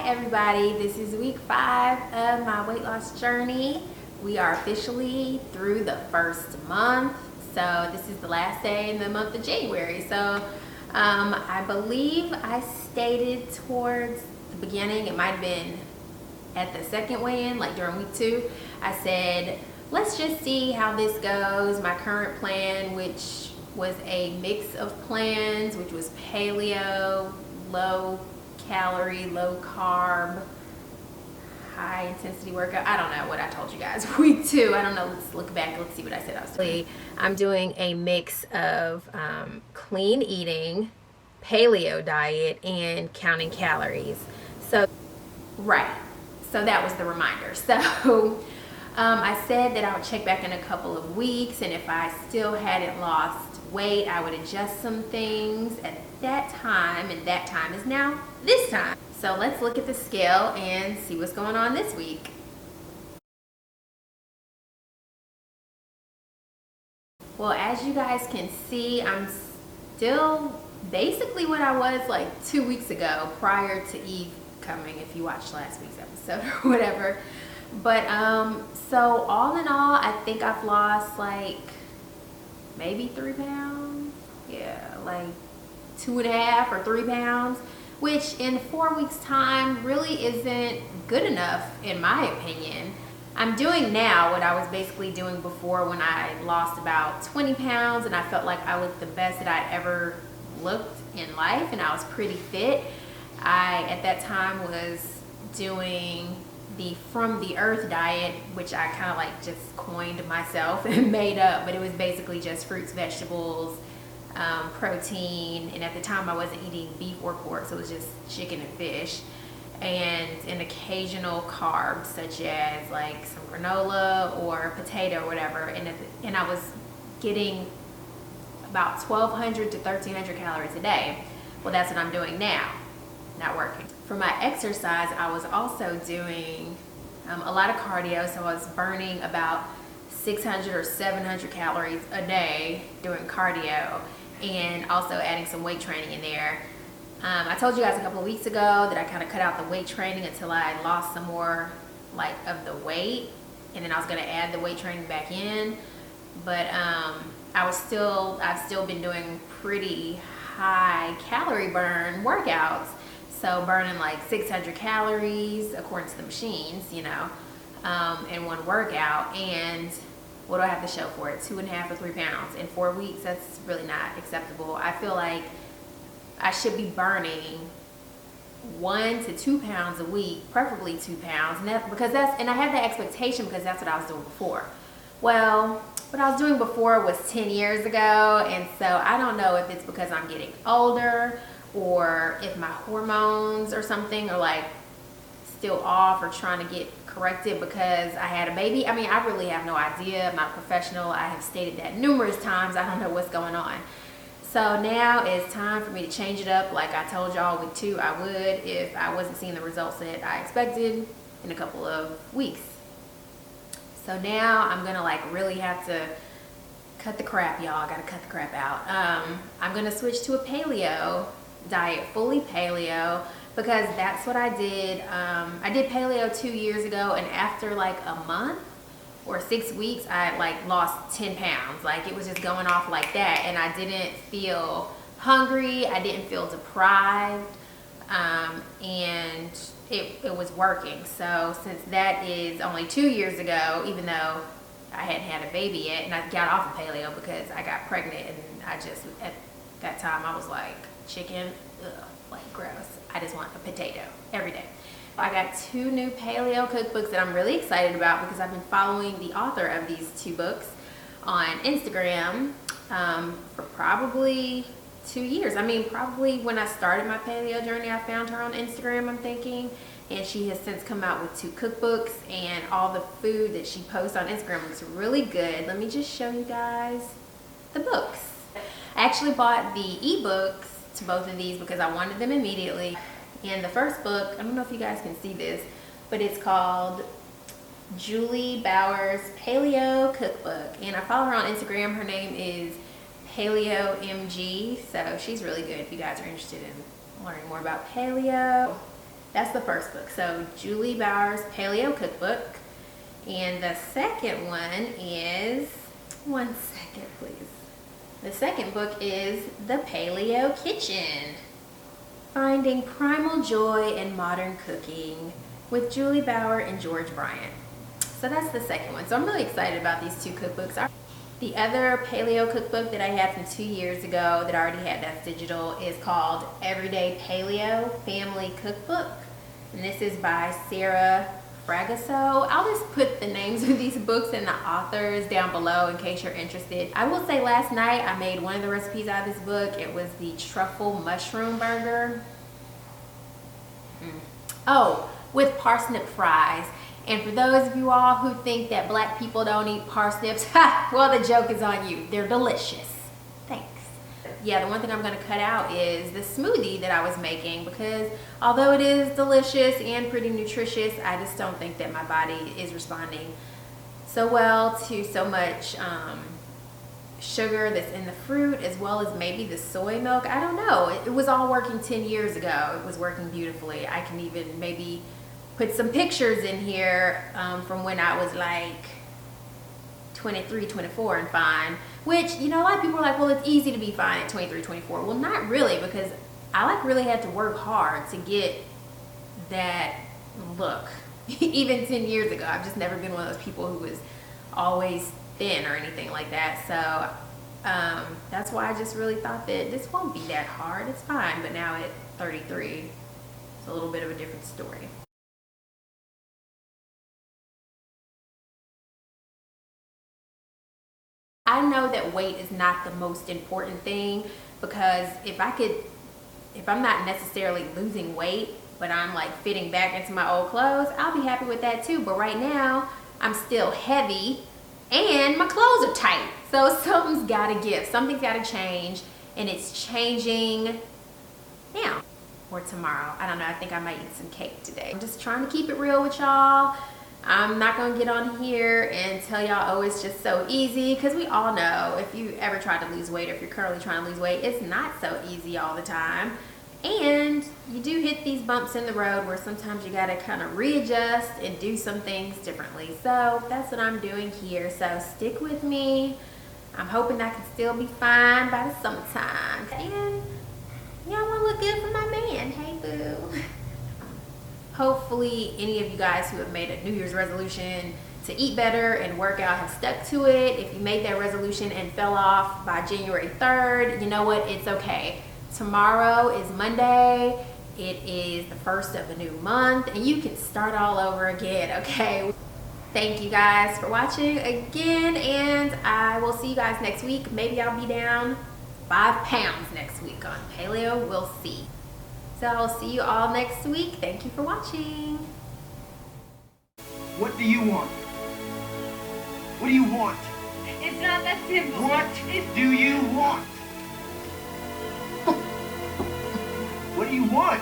everybody, this is week 5 of my weight loss journey. We are officially through the first month, so this is the last day in the month of January. So I believe I stated towards the beginning, it might have been at the second weigh-in, like during week 2, I said let's just see how this goes. My current plan, which was a mix of plans, which was paleo, low calorie, low carb, high intensity workout. I don't know what I told you guys. Week 2, I don't know. Let's look back. Let's see what I said I was doing. I'm doing a mix of clean eating, paleo diet, and counting calories. So, right. So that was the reminder. So I said that I would check back in a couple of weeks, and if I still hadn't lost weight, I would adjust some things at that time, and that time is now this time. So let's look at the scale and see what's going on this week. Well, as you guys can see, I'm still basically what I was like 2 weeks ago prior to Eve coming, if you watched last week's episode or whatever. But so all in all, I think I've lost like maybe 3 pounds. Yeah, like 2.5 or 3 pounds, which in 4 weeks time really isn't good enough in my opinion. I'm doing now what I was basically doing before when I lost about 20 pounds and I felt like I looked the best that I'd ever looked in life, and I was pretty fit. I at that time was doing the From the Earth diet, which I kind of like just coined myself and made up, but it was basically just fruits, vegetables, protein, and at the time I wasn't eating beef or pork, so it was just chicken and fish, and an occasional carb such as like some granola or potato or whatever, and I was getting about 1,200 to 1,300 calories a day. Well, that's what I'm doing now. Not working. For my exercise, I was also doing a lot of cardio, so I was burning about 600 or 700 calories a day doing cardio, and also adding some weight training in there. I told you guys a couple of weeks ago that I kind of cut out the weight training until I lost some more like of the weight, and then I was going to add the weight training back in, but I've still been doing pretty high calorie burn workouts. So burning like 600 calories according to the machines, you know, in one workout. And what do I have to show for it? 2.5 or 3 pounds in 4 weeks. That's really not acceptable. I feel like I should be burning 1 to 2 pounds a week, preferably 2 pounds. And I had that expectation because that's what I was doing before. Well, what I was doing before was 10 years ago. And so I don't know if it's because I'm getting older, or if my hormones or something are like still off or trying to get corrected because I had a baby. I mean, I really have no idea. I'm not a professional. I have stated that numerous times. I don't know what's going on. So now it's time for me to change it up. Like I told y'all week 2 I would if I wasn't seeing the results that I expected in a couple of weeks. So now I'm gonna like really have to cut the crap, y'all. I gotta cut the crap out. I'm gonna switch to a paleo diet, fully paleo, because that's what I did. I did paleo 2 years ago, and after like a month or 6 weeks, I like lost 10 pounds. Like it was just going off like that, and I didn't feel hungry. I didn't feel deprived, and it was working. So since that is only 2 years ago, even though I hadn't had a baby yet, and I got off of paleo because I got pregnant, and I just at that time I was like, chicken, ugh, like gross. I just want a potato every day. I got 2 new paleo cookbooks that I'm really excited about because I've been following the author of these 2 books on Instagram for probably 2 years. I mean, probably when I started my paleo journey, I found her on Instagram, I'm thinking, and she has since come out with 2 cookbooks, and all the food that she posts on Instagram looks really good. Let me just show you guys the books. I actually bought the ebooks to both of these because I wanted them immediately. And the first book, I don't know if you guys can see this, but it's called Juli Bauer's Paleo Cookbook, and I follow her on Instagram. Her name is Paleo MG, so she's really good if you guys are interested in learning more about paleo. That's the first book. So Juli Bauer's Paleo Cookbook. And the second one is, one second please. The second book is The Paleo Kitchen. Finding Primal Joy in Modern Cooking with Juli Bauer and George Bryant. So that's the second one. So I'm really excited about these two cookbooks. The other paleo cookbook that I had from 2 years ago that I already had that's digital is called Everyday Paleo Family Cookbook. And this is by Sarah Fragoso. I'll just put the names of these books and the authors down below in case you're interested. I will say last night I made one of the recipes out of this book. It was the truffle mushroom burger. Oh, with parsnip fries. And for those of you all who think that black people don't eat parsnips, well, the joke is on you. They're delicious. Thanks. Yeah, the one thing I'm gonna cut out is the smoothie that I was making, because although it is delicious and pretty nutritious, I just don't think that my body is responding so well to so much sugar that's in the fruit, as well as maybe the soy milk. I don't know. It was all working 10 years ago. It was working beautifully. I can even maybe put some pictures in here from when I was like 23, 24 and fine, which, you know, a lot of people are like, well, it's easy to be fine at 23, 24. Well, not really, because I like really had to work hard to get that look. Even 10 years ago, I've just never been one of those people who was always thin or anything like that. So that's why I just really thought that this won't be that hard. It's fine. But now at 33, it's a little bit of a different story. I know that weight is not the most important thing, because if I'm not necessarily losing weight, but I'm like fitting back into my old clothes, I'll be happy with that too. But right now, I'm still heavy and my clothes are tight. So something's gotta give, something's gotta change, and it's changing now or tomorrow. I don't know, I think I might eat some cake today. I'm just trying to keep it real with y'all. I'm not gonna get on here and tell y'all, oh, it's just so easy, because we all know if you ever try to lose weight, or if you're currently trying to lose weight, it's not so easy all the time. And you do hit these bumps in the road where sometimes you gotta kind of readjust and do some things differently. So that's what I'm doing here. So stick with me. I'm hoping I can still be fine by the summertime. And y'all wanna look good for my man. Hey, boo. Hopefully any of you guys who have made a New Year's resolution to eat better and work out have stuck to it. If you made that resolution and fell off by January 3rd, you know what? It's okay. Tomorrow is Monday. It is the first of a new month, and you can start all over again, okay? Thank you guys for watching again, and I will see you guys next week. Maybe I'll be down 5 pounds next week on paleo. We'll see. So I'll see you all next week. Thank you for watching. What do you want? What do you want? It's not that simple. What do you want? What do you want?